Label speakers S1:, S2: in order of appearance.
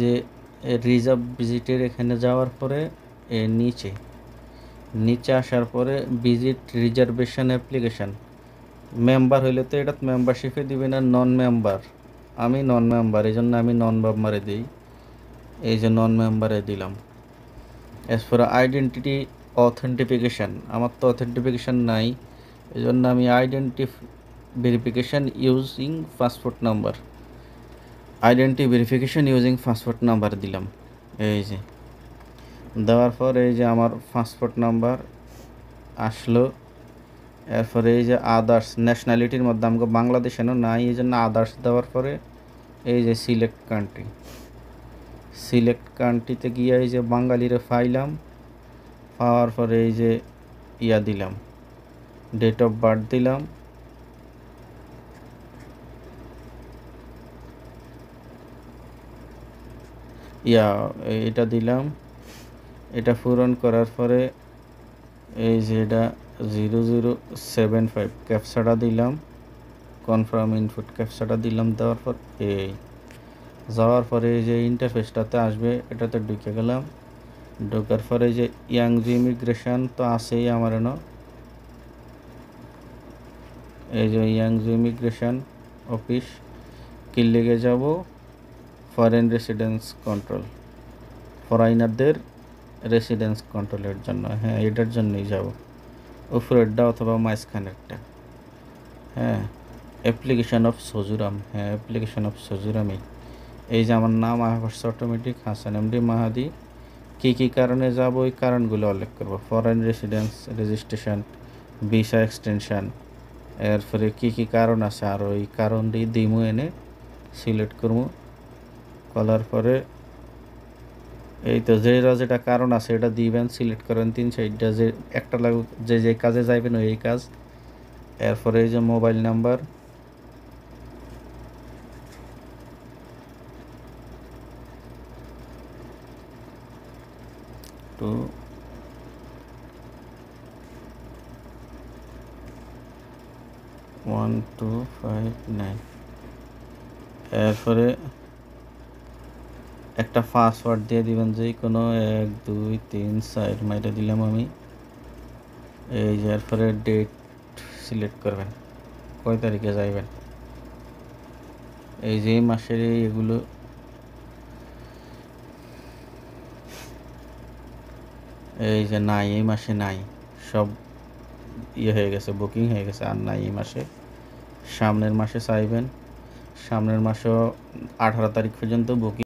S1: যে রিজার্ভ ভিজিটের এখানে যাওয়ার পরে নিচে আসার পরে ভিজিট রিজার্ভেশন অ্যাপ্লিকেশান মেম্বার হইলে তো এটা মেম্বারশিপে দিবে না, নন মেম্বার। আমি নন মেম্বার, এই জন্য আমি নন মেম্বারে দিই। এই যে নন মেম্বারে দিলাম। অ্যাজ ফর আইডেন্টিটি অথেন্টিফিকেশান, আমার তো অথেন্টিফিকেশান নাই, এই জন্য আমি identity verification using passport number, identity verification using passport number দিলাম। এই যে দেওয়ার পর এই যে আমার পাসপোর্ট নাম্বার আসলো। এরপরে এই যে আদার্স, ন্যাশনালিটির মধ্যে আমাকে বাংলাদেশেরও নাই, এই জন্য আদার্স দেওয়ার পরে এই যে সিলেক্ট কান্ট্রিতে গিয়ে এই যে বাঙালিরে পাইলাম। পাওয়ার পরে এই যে দিলাম, ডেট অফ বার্থ দিলাম। এটা দিলাম। এটা পূরণ করার পরে এই যে এটা 0075 ক্যাপচাটা দিলাম, কনফার্ম ইনপুট ক্যাপচাটা দিলাম। দেওয়ার পর যাওয়ার পরে এই যে ইন্টারফেসটাতে আসবে, এটাতে ঢুকে গেলাম। ঢোকার পরে যে ইয়াংজি ইমিগ্রেশন তো আছেই আমার এই যে ইয়াংজি ইমিগ্রেশন অফিস কি লেগে যাব, ফরেন রেসিডেন্স কন্ট্রোল, ফরেনারদের রেসিডেন্স কন্ট্রোলের জন্য। হ্যাঁ, এটার জন্যই যাব, উপরেরটা অথবা মাঝখানেরটা। হ্যাঁ, অ্যাপ্লিকেশন অফ সজুরাম, হ্যাঁ অ্যাপ্লিকেশন অফ সজুরামই। এই যে আমার নাম আসছে অটোমেটিক হাসান এমডি মাহাদি। কী কারণে যাব ওই কারণগুলো উল্লেখ করব, foreign residence registration, visa extension, এরপরে কী কারণ আছে আর ওই কারণ দিয়ে দিমু এনে সিলেক্ট করবো। করার পরে এই তো যেটা কারণ আছে এটা দিবেন, সিলেক্ট করেন 3-4টা, যে একটা লাগুক, যে কাজে যাইবেন ওই কাজ। এরপরে এই যে মোবাইল নাম্বার, তো 1259। এরপরে একটা পাসওয়ার্ড দিয়ে দিবেন, যে কোনো 1 2 3 4 মাইটা দিলাম আমি। এই যে এরপরে ডেট সিলেক্ট করবেন, কয় তারিখে যাইবেন। এই যে মাসের এগুলো এই যে নাই, এই মাসে নাই, সব হয়ে গেছে, বুকিং হয়ে গেছে, আর নাই এই মাসে। সামনের মাসে চাইবেন, সামনের মাসেও 18 তারিখ পর্যন্ত বুকিং।